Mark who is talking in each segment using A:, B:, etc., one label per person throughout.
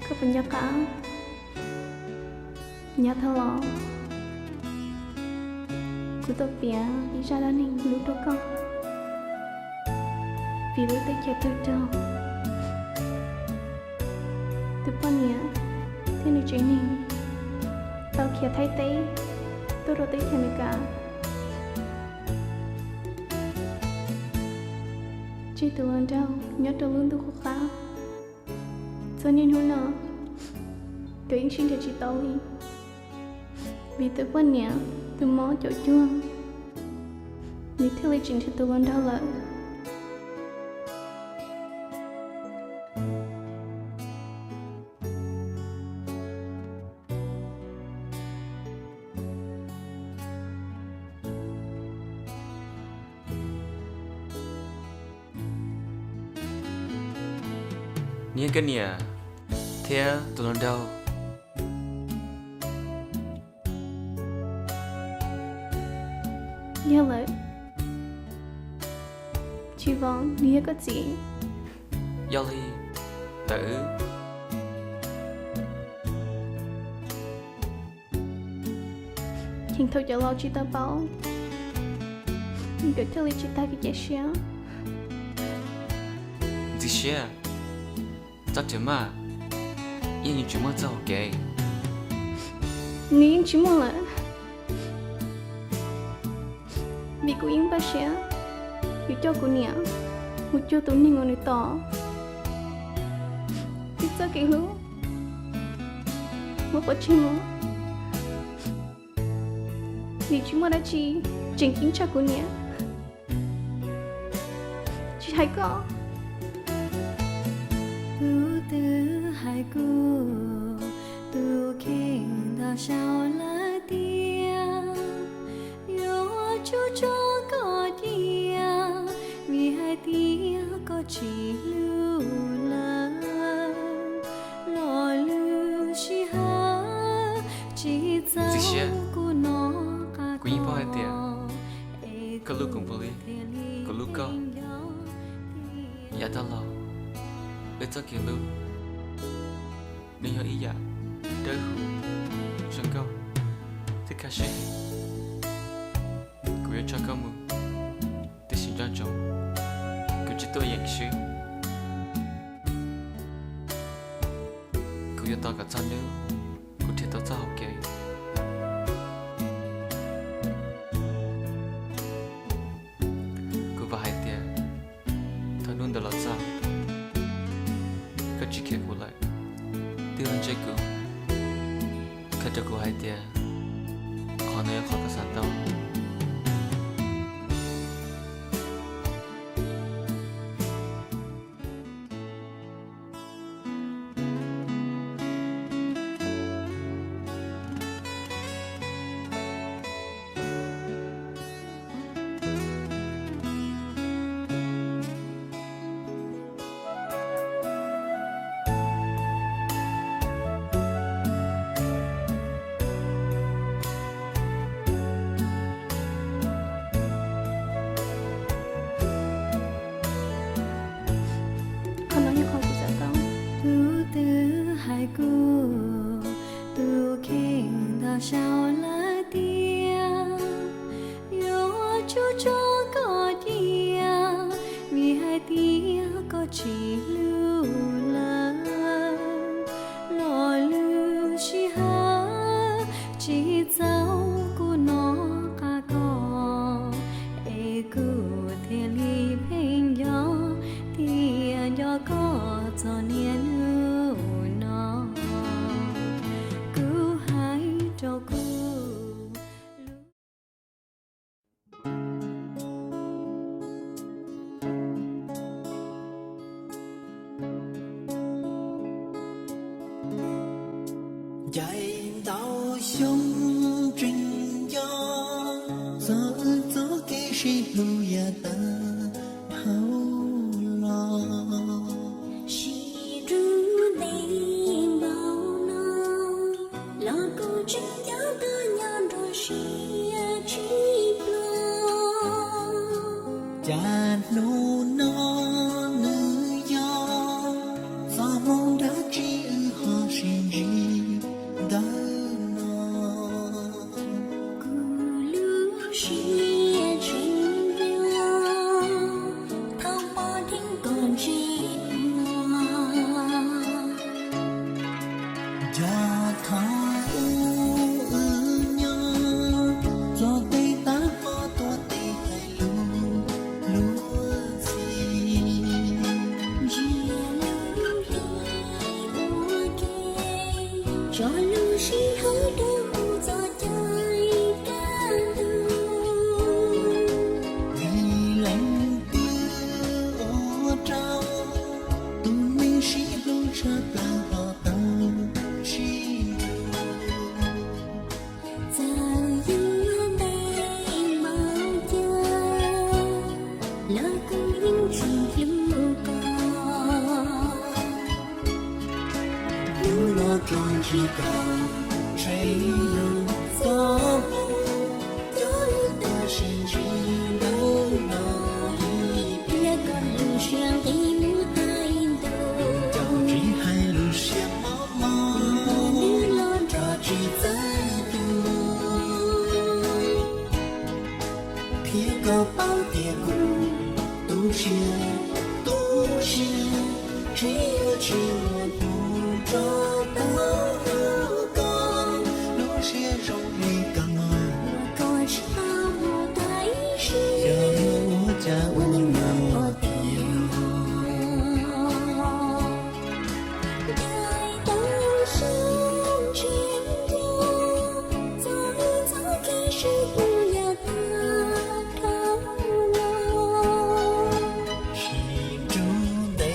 A: Kebanyakan nyata lo cứ tập bia đi ra đàn hình lúc đó con vì lúc tới chết tôi đâu từ bao nhiêu thế này chuyện này tao kia thấy tế tôi đâu tới thế này cả chỉ từ lần đâu nhớ từ lần tôi khó khăn cho nên hôm nào tôi yên xin cho chị tao đi vì tôi bao nhiêu tôi mò chỗ chuông lý thế lý trình cho tôi lần đâu là
B: Nia cái nia, thế tụi nó đâu?
A: nhớ lại chị vong nia có gì
B: Yali, tử,
A: hình thôi cho lo chị ta bảo được thế lý chị ta cái chết xéo
B: gì xe? Chắc chắn mà, yên như chúng mới giàu kề.
A: nghĩ chỉ mong là vì cô yên ba xéo vì cho cô nia một chỗ tụi mình ngồi tỏ biết sao cái hướng một bữa chim nữa vì chúng ta đã chỉ chỉnh kính cho cô nia chị thấy có
C: tu tư hai cô tu khen ta sao là tia yo chú cho có tia vì hai tia có chỉ lưu là lo lưu chỉ ha chỉ
B: Gì xe?
C: dấu của nó cả
B: Quý bao hai tia? Có lúc cũng vui, có lúc có. Dạ ta lo, ít cho kia luôn. Nên hỏi ý dạ, đỡ hụ, sân câu, thích ca sĩ. Cô yêu cho câu mừng, thì xin cho chồng, cứ chỉ tôi dạng sư. Cô yêu tao cả cha nữa, cô thiệt tao cho học kể. Cô và hai tia, thằng luôn đã lọt sao. Các chị kia của lại tiêu hơn chơi cũ các cho cô hai tia khó nơi khó có sản tao
A: con nói như con của dạ tao
C: tu tư hai cô tu khen ta sao là tia yo chú cho có tia vì hai tia có chỉ lưu là lo lưu chỉ ha chỉ dấu của nó cả có e cô thế li bên gió tiền gió có cho niên nó cứ hai cho cô
D: dạy tao sống trình gió gió gió cái gì lưu ya ta hao lo
E: She drew name bao nó lo câu chuyện nhớ tư nhàn rồi she chỉ lo
D: cha nô nó nữ gió gió mong đã chỉ ư
E: cho lưu sĩ hơi đưa mù gió chơi ca từ
D: vì lành tiêu ô trao tu mi sĩ lưu cha ta họ tao chi
E: giờ yên đây mau chơi lỡ cùng những chuyện lưu có
D: tròn chỉ cầu cháy lửa gió tôi ta xin chỉ đâu nói
E: là còn lưu sang tim hai đầu
D: đâu chỉ hai lưu xem máu máu
E: như lon
D: ta chỉ tới tu phía có bao tiền tu chia chỉ yêu chỉ một phút cho ta con lúc chia rong đi càng ngồi
E: có sao một cái gì
D: chờ cha uống ngầm
E: có tiền đời ta sống trên nhau gió khi sự vui là ta thao lo
D: chỉ trú đây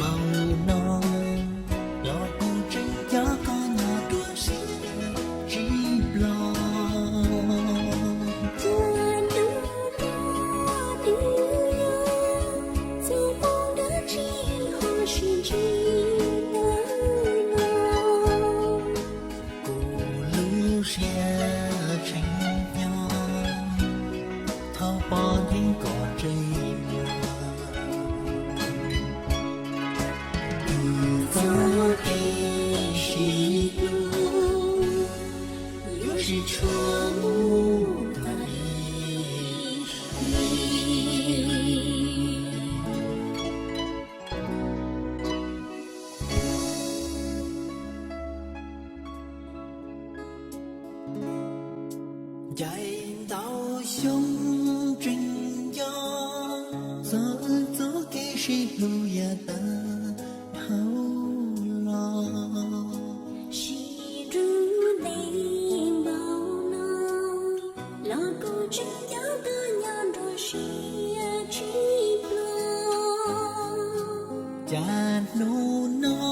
D: bao non lo cùng tranh giá có nhà đua xin chỉ lo
E: Tuhan đứng đó tiếng nhau dù bóng đã chỉ họ xin chỉ
D: cô lưu xe tranh nhau thao bỏ những cỏ cây gió cây chỉ lưu chỉ cho mù tay dạy tao sống trình gió gió kê sĩ lưu ya ta thao lo
E: chỉ rú đầy bao non lo câu chuyện giáo cơ nhau rồi chỉ lo
D: cha nô nó